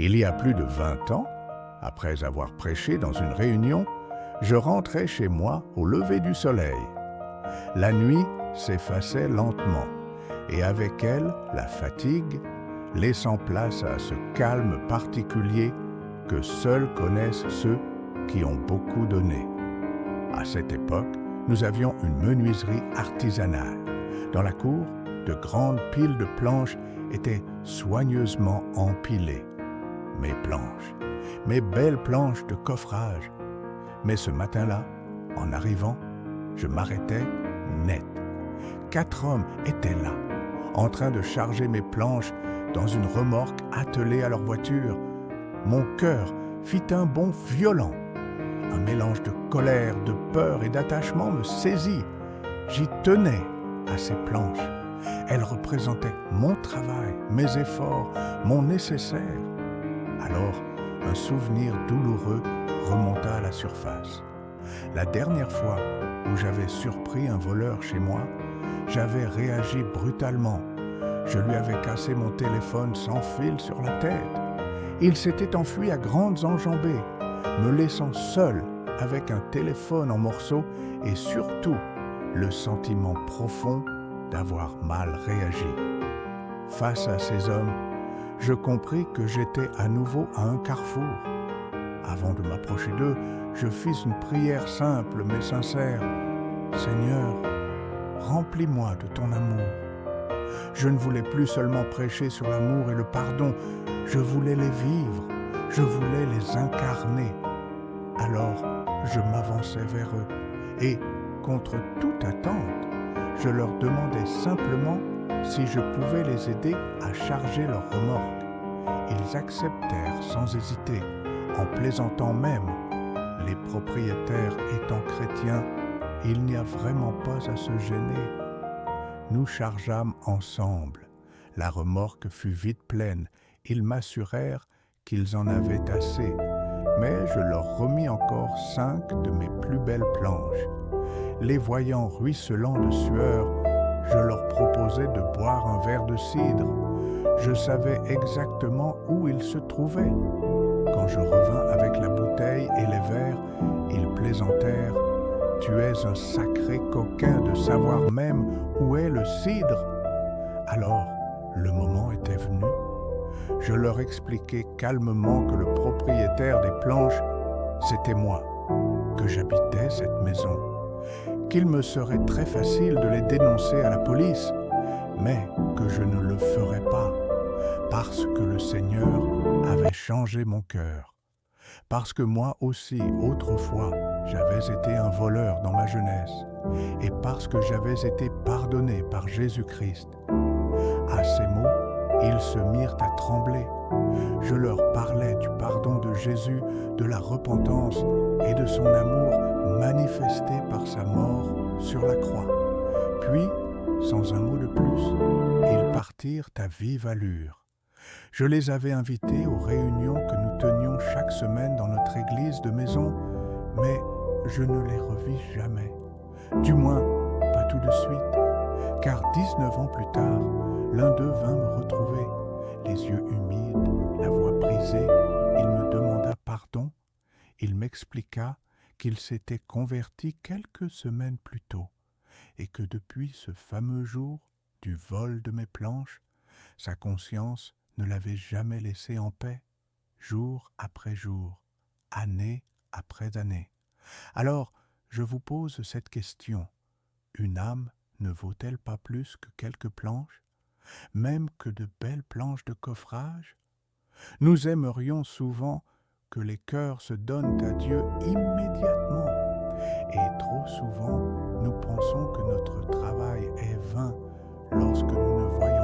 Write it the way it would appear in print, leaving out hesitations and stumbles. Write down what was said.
Il y a plus de 20 ans, après avoir prêché dans une réunion, je rentrais chez moi au lever du soleil. La nuit s'effaçait lentement, et avec elle la fatigue, laissant place à ce calme particulier que seuls connaissent ceux qui ont beaucoup donné. À cette époque, nous avions une menuiserie artisanale. Dans la cour, de grandes piles de planches étaient soigneusement empilées. Mes planches, mes belles planches de coffrage. Mais ce matin-là, en arrivant, je m'arrêtais net. 4 hommes étaient là, en train de charger mes planches dans une remorque attelée à leur voiture. Mon cœur fit un bond violent. Un mélange de colère, de peur et d'attachement me saisit. J'y tenais à ces planches. Elles représentaient mon travail, mes efforts, mon nécessaire. Alors, un souvenir douloureux remonta à la surface. La dernière fois où j'avais surpris un voleur chez moi, j'avais réagi brutalement. Je lui avais cassé mon téléphone sans fil sur la tête. Il s'était enfui à grandes enjambées, me laissant seul avec un téléphone en morceaux et surtout le sentiment profond d'avoir mal réagi. Face à ces hommes, je compris que j'étais à nouveau à un carrefour. Avant de m'approcher d'eux, je fis une prière simple mais sincère. « Seigneur, remplis-moi de ton amour. » Je ne voulais plus seulement prêcher sur l'amour et le pardon, je voulais les vivre, je voulais les incarner. Alors, je m'avançai vers eux et, contre toute attente, je leur demandai simplement si je pouvais les aider à charger leur remorque. Ils acceptèrent sans hésiter, en plaisantant même. Les propriétaires étant chrétiens, il n'y a vraiment pas à se gêner. Nous chargeâmes ensemble. La remorque fut vite pleine. Ils m'assurèrent qu'ils en avaient assez, mais je leur remis encore 5 de mes plus belles planches. Les voyant ruisselants de sueur, je leur proposai de boire un verre de cidre. Je savais exactement où ils se trouvaient. Quand je revins avec la bouteille et les verres, ils plaisantèrent. « Tu es un sacré coquin de savoir même où est le cidre. » Alors, le moment était venu. Je leur expliquai calmement que le propriétaire des planches, c'était moi, que j'habitais cette maison, qu'il me serait très facile de les dénoncer à la police, mais que je ne le ferais pas, parce que le Seigneur avait changé mon cœur, parce que moi aussi, autrefois, j'avais été un voleur dans ma jeunesse, et parce que j'avais été pardonné par Jésus-Christ. À ces mots, ils se mirent à trembler. Je leur parlais du pardon de Jésus, de la repentance et de son amour manifesté par sa mort sur la croix. Puis, sans un mot de plus, ils partirent à vive allure. Je les avais invités aux réunions que nous tenions chaque semaine dans notre église de maison, mais je ne les revis jamais. Du moins, pas tout de suite, car 19 ans plus tard, l'un d'eux vint me retrouver, les yeux humides, la voix brisée. Il me demanda pardon. Il m'expliqua qu'il s'était converti quelques semaines plus tôt et que depuis ce fameux jour du vol de mes planches, sa conscience ne l'avait jamais laissé en paix, jour après jour, année après année. Alors, je vous pose cette question. Une âme ne vaut-elle pas plus que quelques planches, même que de belles planches de coffrage? Nous aimerions souvent que les cœurs se donnent à Dieu immédiatement, et trop souvent nous pensons que notre travail est vain lorsque nous ne voyons